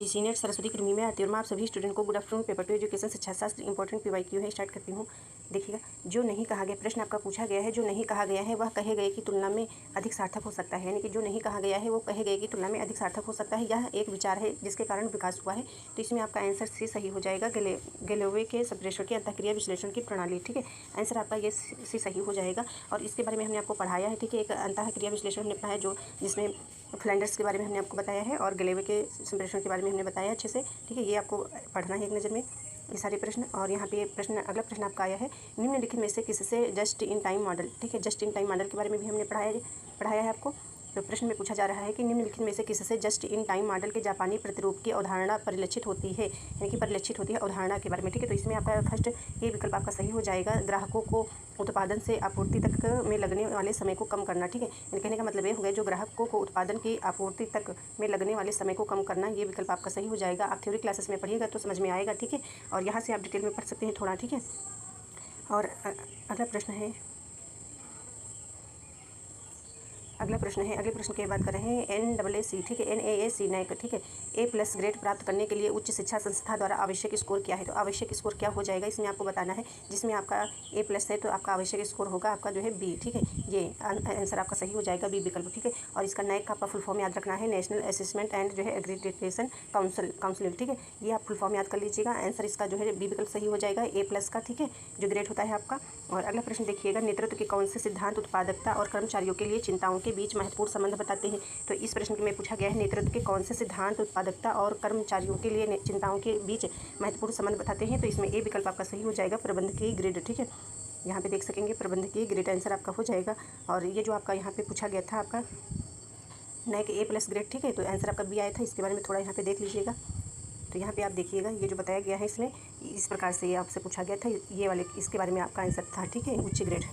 Senior Saraswati कृमि में आती है और मैं आप सभी स्टूडेंट को गुड आफ्टरनून। पेपर 2 एजुकेशन शिक्षा शास्त्र इंपॉर्टेंट PYQ है, स्टार्ट करती हूँ। देखिएगा, जो नहीं कहा गया, प्रश्न आपका पूछा गया है, जो नहीं कहा गया है वह कहे गए की तुलना में अधिक सार्थक हो सकता है। यानी कि जो नहीं कहा गया है वो कहे गए की तुलना में अधिक सार्थक हो सकता है। यह एक विचार है जिसके कारण विकास हुआ है। तो इसमें आपका आंसर सी सही हो जाएगा। गैलोवे के संप्रेषण की अंतःक्रिया विश्लेषण की प्रणाली। ठीक है, आंसर आपका ये सी सही हो जाएगा। और इसके बारे में हमने आपको पढ़ाया है। ठीक है, एक अंतःक्रिया विश्लेषण हमने पढ़ाया जो जिसमें फ्लैंडर्स के बारे में हमने आपको बताया है और गैलोवे के संप्रेषण के बारे में हमने बताया अच्छे से। ठीक है, ये आपको पढ़ना है एक नज़र में ये सारे प्रश्न। और यहाँ पे प्रश्न, अगला प्रश्न आपका आया है, निम्नलिखित में से किससे जस्ट इन टाइम मॉडल। ठीक है, जस्ट इन टाइम मॉडल के बारे में भी हमने पढ़ाया है आपको। तो प्रश्न में पूछा जा रहा है कि निम्नलिखित में से किससे जस्ट इन टाइम मॉडल के जापानी प्रतिरूप की अवधारणा परिलक्षित होती है, यानी कि परिलक्षित होती है अवधारणा के बारे में। ठीक है, तो इसमें आपका फर्स्ट ये विकल्प आपका सही हो जाएगा, ग्राहकों को उत्पादन से आपूर्ति तक में लगने वाले समय को कम करना। ठीक है, यानी कहने का मतलब ये हो गया जो ग्राहकों को उत्पादन की आपूर्ति तक में लगने वाले समय को कम करना, ये विकल्प आपका सही हो जाएगा। आप थ्योरी क्लासेस में पढ़िएगा तो समझ में आएगा। ठीक है, और यहाँ से आप डिटेल में पढ़ सकते हैं थोड़ा। ठीक है, और अगला प्रश्न है, अगले प्रश्न की बात कर रहे हैं NAAC। ठीक है, NAAC नैक। ठीक है, A+ ग्रेड प्राप्त करने के लिए उच्च शिक्षा संस्था द्वारा आवश्यक स्कोर क्या है। तो आवश्यक स्कोर क्या हो जाएगा इसमें आपको बताना है। जिसमें आपका A+ है तो आपका आवश्यक स्कोर होगा आपका जो है B। ठीक है, ये आंसर आपका सही हो जाएगा, B विकल्प। ठीक है, और इसका नैक का आपका फुल फॉर्म याद रखना है, नेशनल असेसमेंट एंड जो है एक्रीडिटेशन काउंसिल। ठीक है, ये आप फुल फॉर्म याद कर लीजिएगा। आंसर इसका जो है B विकल्प सही हो जाएगा, A+ का। ठीक है, जो ग्रेड होता है आपका। और अगला प्रश्न देखिएगा, नेतृत्व के कौन से सिद्धांत उत्पादकता और कर्मचारियों के लिए चिंताओं के बीच महत्वपूर्ण संबंध बताते हैं। तो इस प्रश्न में पूछा गया है, नेतृत्व के कौन से सिद्धांत उत्पादकता और कर्मचारियों के लिए चिंताओं के बीच महत्वपूर्ण संबंध बताते हैं। तो इसमें ए विकल्प आपका सही हो जाएगा, प्रबंधकीय ग्रेड। ठीक है, यहाँ पे देख सकेंगे प्रबंधकीय ग्रेड आंसर आपका हो जाएगा। और ये जो आपका यहाँ पे पूछा गया था आपका नैक A+ ग्रेड। ठीक है, तो आंसर आपका B आया था। इसके बारे में थोड़ा यहाँ पे देख लीजिएगा। तो यहाँ पे आप देखिएगा, ये जो बताया गया है इसमें इस प्रकार से ये आपसे पूछा गया था, ये वाले इसके बारे में आपका आंसर था। ठीक है, उच्च ग्रेड।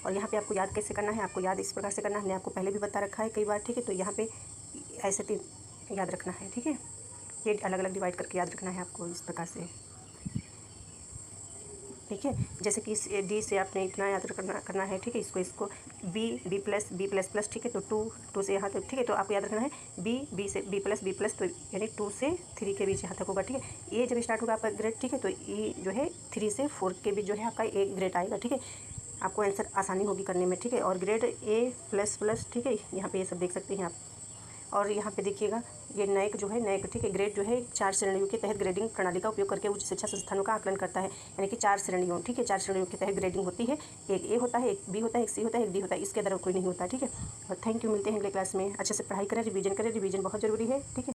और यहाँ पे आपको याद कैसे करना है, आपको याद इस प्रकार से करना है, हमने आपको पहले भी बता रखा है कई बार। ठीक है, तो यहाँ पे ऐसे 3 याद रखना है। ठीक है, ये अलग अलग डिवाइड करके याद रखना है आपको इस प्रकार से। ठीक है, जैसे कि इस D से आपने इतना याद करना है। ठीक है, इसको B++। ठीक है, तो 2 से यहाँ तक। ठीक है, तो आपको याद रखना है B से B+, तो यानी 2 से 3 के बीच यहाँ तक होगा। ठीक है, ये जब स्टार्ट होगा आपका ग्रेड। ठीक है, तो ये जो है 3 से 4 के बीच जो है आपका A ग्रेड आएगा। ठीक है, आपको आंसर आसानी होगी करने में। ठीक है, और ग्रेड A++। ठीक है, यहाँ पे ये सब देख सकते हैं आप। और यहाँ पे देखिएगा, ये नैक जो है नैक। ठीक है, ग्रेड जो है 4 श्रेणियों के तहत ग्रेडिंग प्रणाली का उपयोग करके उच्च शिक्षा संस्थानों का आकलन करता है। यानी कि 4 श्रेणियों। ठीक है, 4 श्रेणियों के तहत ग्रेडिंग होती है। एक A होता है, एक B होता है, एक C होता है, एक D होता है। इसके अलावा कोई नहीं होता। ठीक है, और थैंक यू, मिलते हैं अगले क्लास में। अच्छे से पढ़ाई करें, रिवीजन करें, रिवीजन बहुत जरूरी है। ठीक है।